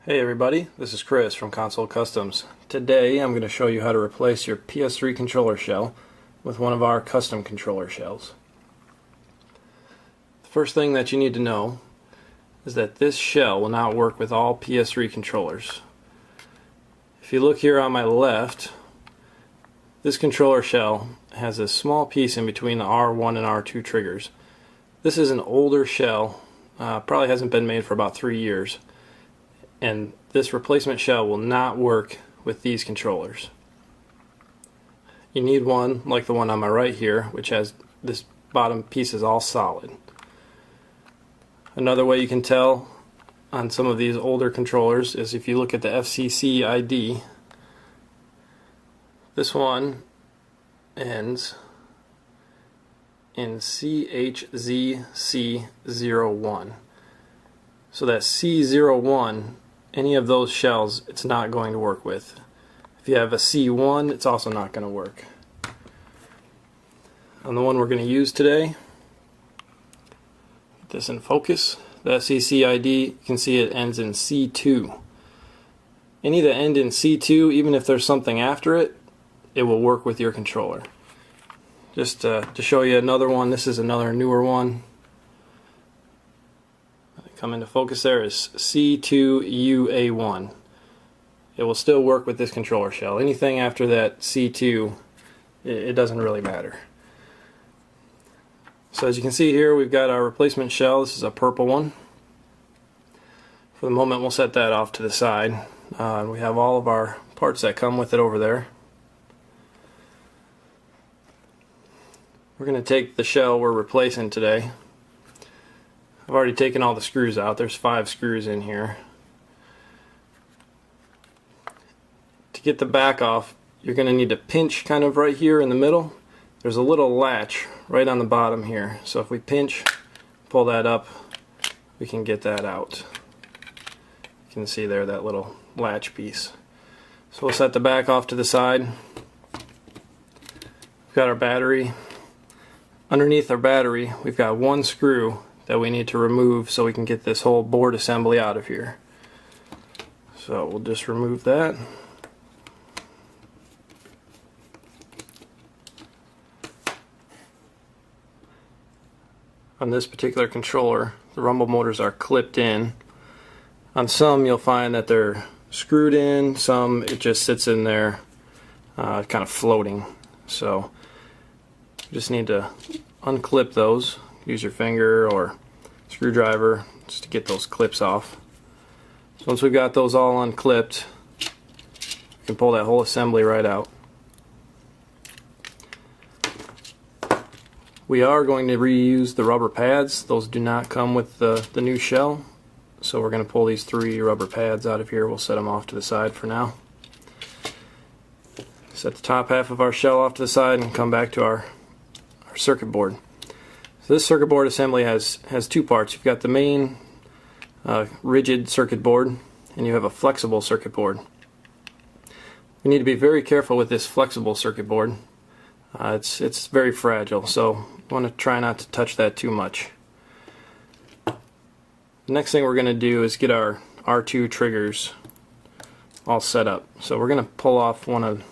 Hey everybody, this is Chris from Console Customs. Today I'm going to show you how to replace your PS3 controller shell with one of our custom controller shells. The first thing that you need to know is that this shell will not work with all PS3 controllers. If you look here on my left, this controller shell has a small piece in between the R1 and R2 triggers. This is an older shell, probably hasn't been made for about 3 years. And this replacement shell will not work with these controllers. You need one like the one on my right here, which has this bottom piece is all solid. Another way you can tell on some of these older controllers is if you look at the FCC ID. This one ends in CHZC01. So that C01, any of those shells, it's not going to work with. If you have a C1, it's also not going to work. On the one we're going to use today, get this in focus, the FCC ID, you can see it ends in C2. Any that end in C2, even if there's something after it, it will work with your controller. Just to show you another one, this is another newer one. Come into focus there is C2UA1. It will still work with this controller shell. Anything after that C2, it doesn't really matter. So as you can see here, we've got our replacement shell. This is a purple one. For the moment, we'll set that off to the side. We have all of our parts that come with it over there. We're going to take the shell we're replacing today. I've already taken all the screws out. There's 5 screws in here. To get the back off, you're going to need to pinch kind of right here in the middle. There's a little latch right on the bottom here. So if we pinch, pull that up, we can get that out. You can see there that little latch piece. So we'll set the back off to the side. We've got our battery. Underneath our battery, we've got one screw that we need to remove so we can get this whole board assembly out of here. So we'll just remove that. On this particular controller, the rumble motors are clipped in. On some you'll find that they're screwed in, some it just sits in there kind of floating. So you just need to unclip those. Use your finger or screwdriver just to get those clips off. So once we've got those all unclipped, you can pull that whole assembly right out. We are going to reuse the rubber pads. Those do not come with the new shell. So we're going to pull these 3 rubber pads out of here. We'll set them off to the side for now. Set the top half of our shell off to the side and come back to our circuit board. So this circuit board assembly has 2 parts. You've got the main rigid circuit board and you have a flexible circuit board. We need to be very careful with this flexible circuit board. It's very fragile, so you want to try not to touch that too much. The next thing we're going to do is get our R2 triggers all set up. So we're going to pull off one of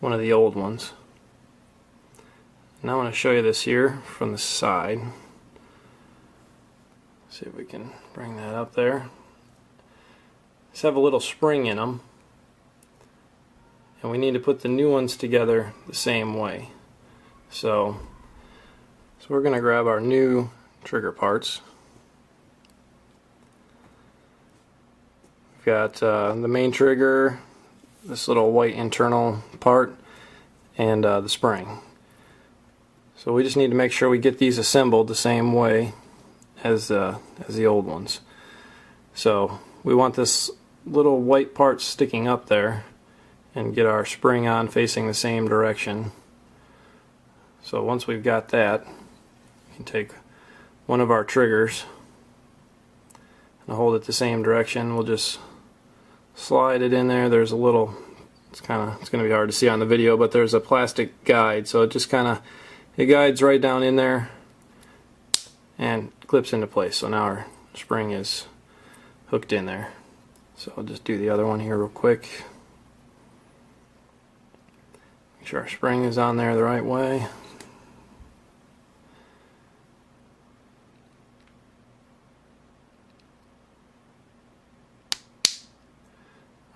the old ones. Now I want to show you this here from the side. See if we can bring that up there. These have a little spring in them, and we need to put the new ones together the same way. So we're going to grab our new trigger parts. We've got the main trigger, this little white internal part, and the spring. So we just need to make sure we get these assembled the same way as the old ones. So we want this little white part sticking up there and get our spring on facing the same direction. So once we've got that, we can take one of our triggers and hold it the same direction. We'll just slide it in there. There's a little, it's going to be hard to see on the video, but there's a plastic guide, so it just kind of it guides right down in there and clips into place. So now our spring is hooked in there. So I'll just do the other one here real quick. Make sure our spring is on there the right way.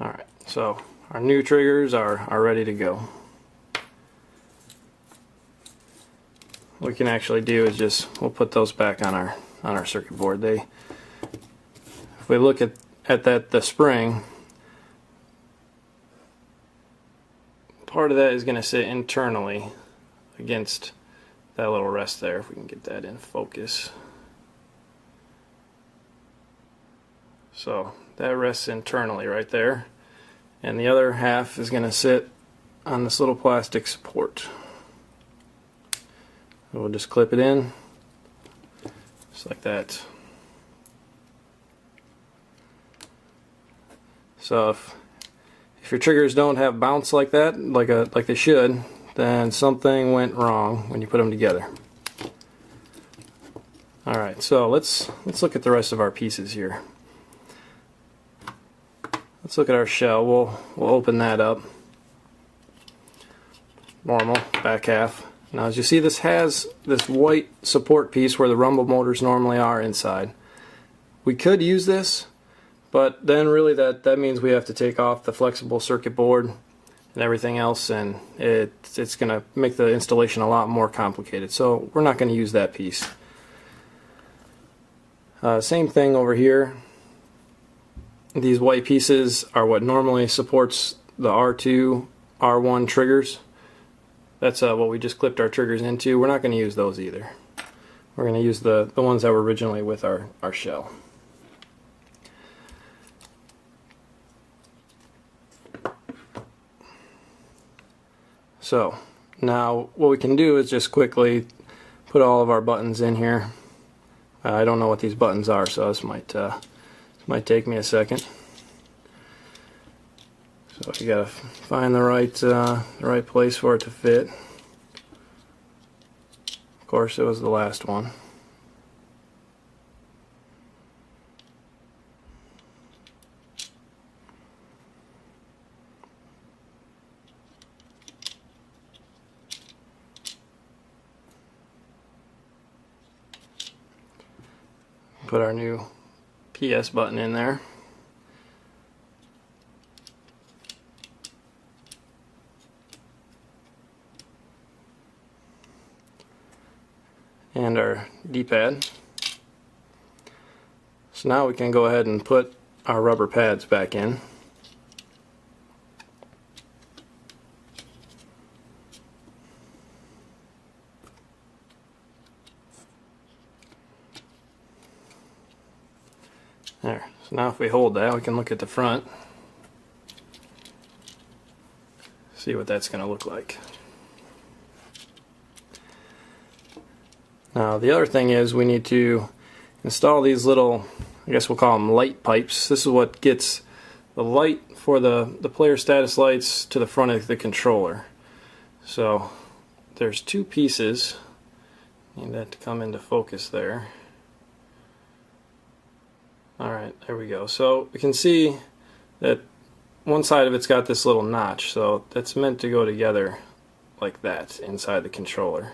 Alright, so our new triggers are ready to go. What we can actually do is we'll put those back on our circuit board. If we look at the spring, part of that is going to sit internally against that little rest there, if we can get that in focus. So that rests internally right there, and the other half is going to sit on this little plastic support. We'll just clip it in just like that. So if your triggers don't have bounce like that, like they should, then something went wrong when you put them together. Alright, so let's look at the rest of our pieces here. Let's look at our shell. We'll open that up. Normal, back half. Now as you see, this has this white support piece where the rumble motors normally are inside. We could use this, but then really that means we have to take off the flexible circuit board and everything else, and it's going to make the installation a lot more complicated. So we're not going to use that piece. Same thing over here. These white pieces are what normally supports the R2, R1 triggers. That's what we just clipped our triggers into. We're not going to use those either. We're going to use the ones that were originally with our shell. So now what we can do is just quickly put all of our buttons in here. I don't know what these buttons are, so this might take me a second. So you gotta find the right place for it to fit. Of course, it was the last one. Put our new PS button in there. And our D-pad. So now we can go ahead and put our rubber pads back in. There. So now if we hold that, we can look at the front. See what that's going to look like. Now the other thing is we need to install these little, I guess we'll call them light pipes. This is what gets the light for the player status lights to the front of the controller. So there's two pieces. Need that to come into focus there. Alright, there we go. So we can see that one side of it's got this little notch, so that's meant to go together like that inside the controller.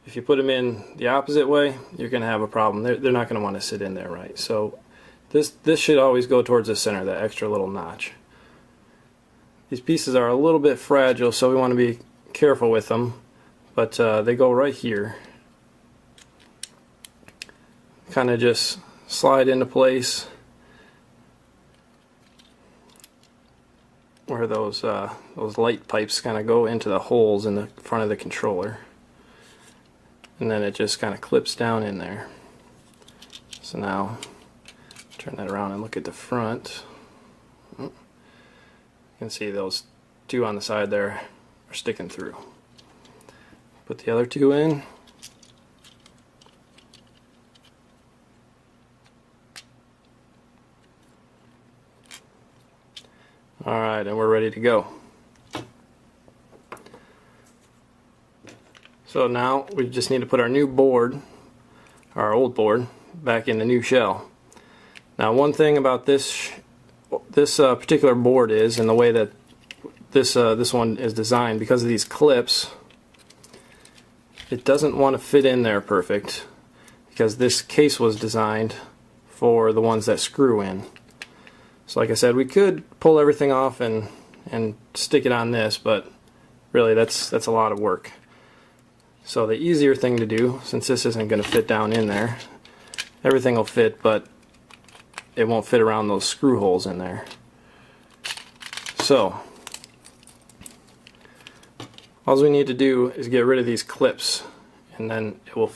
If you put them in the opposite way, you're going to have a problem. They're not going to want to sit in there right. So this should always go towards the center, that extra little notch. These pieces are a little bit fragile, so we want to be careful with them, but they go right here. Kind of just slide into place where those light pipes kind of go into the holes in the front of the controller. And then it just kind of clips down in there. So now, turn that around and look at the front. You can see those two on the side there are sticking through. Put the other two in. Alright, and we're ready to go. So now we just need to put our new board, our old board, back in the new shell. Now, one thing about this particular board is, and the way that this one is designed, because of these clips, it doesn't want to fit in there perfect, because this case was designed for the ones that screw in. So like I said, we could pull everything off and stick it on this, but really that's a lot of work. So the easier thing to do, since this isn't going to fit down in there, everything will fit, but it won't fit around those screw holes in there. So all we need to do is get rid of these clips, and then it will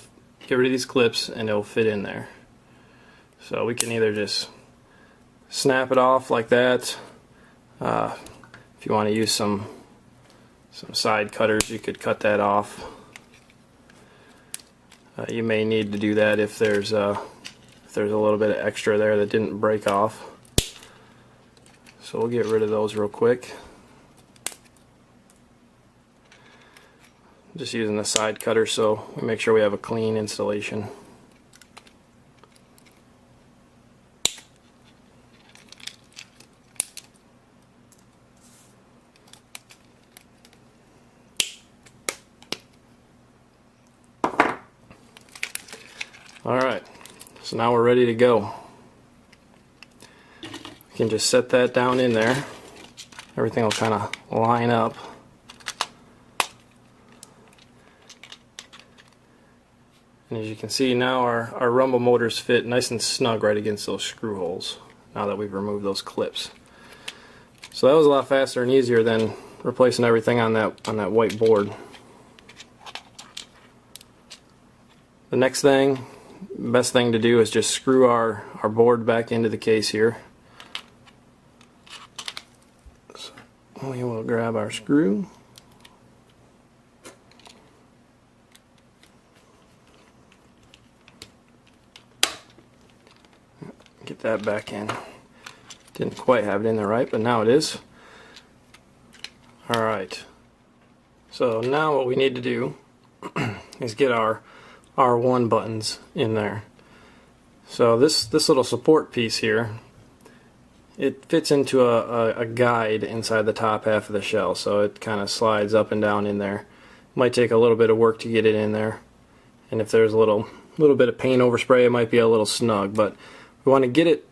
get rid of these clips and it will fit in there. So we can either just snap it off like that. If you want to use some side cutters, you could cut that off. You may need to do that if there's a little bit of extra there that didn't break off. So we'll get rid of those real quick. Just using the side cutter so we make sure we have a clean installation. Alright, so now we're ready to go. We can just set that down in there. Everything will kind of line up. And as you can see now, our rumble motors fit nice and snug right against those screw holes, now that we've removed those clips. So that was a lot faster and easier than replacing everything on that white board. The next thing, best thing to do is just screw our board back into the case here. So we will grab our screw. Get that back in. Didn't quite have it in there right, but now it is. Alright. So now what we need to do is get our R1 buttons in there. So this little support piece here, it fits into a guide inside the top half of the shell, so it kind of slides up and down in there. Might take a little bit of work to get it in there, and if there's a little bit of paint overspray, it might be a little snug, but we want to get it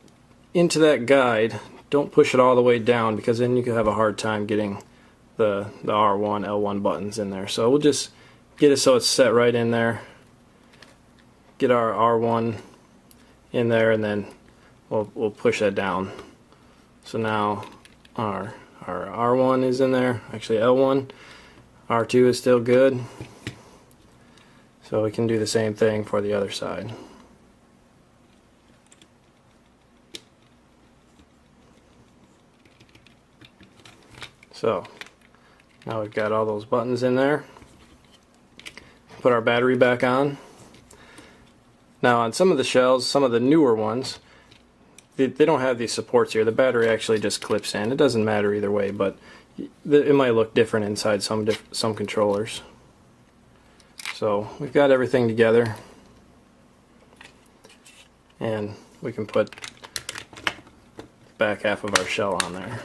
into that guide. Don't push it all the way down, because then you could have a hard time getting the R1, L1 buttons in there. So we'll just get it so it's set right in there. Get our R1 in there, and then we'll push that down. So now our R1 is in there, actually L1. R2 is still good. So we can do the same thing for the other side. So now we've got all those buttons in there. Put our battery back on. Now on some of the shells, some of the newer ones, they don't have these supports here. The battery actually just clips in. It doesn't matter either way, but it might look different inside some controllers. So we've got everything together, and we can put the back half of our shell on there.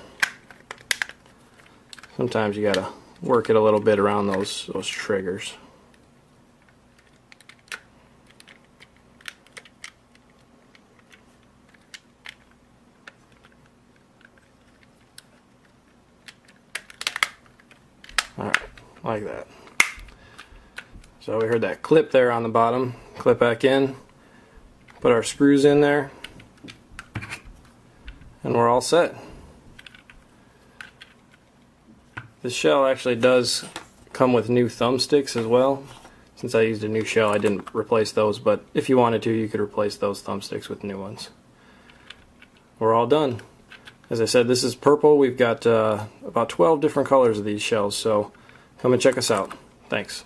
Sometimes you gotta work it a little bit around those triggers. Alright, like that. So we heard that clip there on the bottom. Clip back in, put our screws in there, and we're all set. This shell actually does come with new thumbsticks as well. Since I used a new shell, I didn't replace those, but if you wanted to, you could replace those thumbsticks with new ones. We're all done. As I said, this is purple. We've got about 12 different colors of these shells, so come and check us out. Thanks.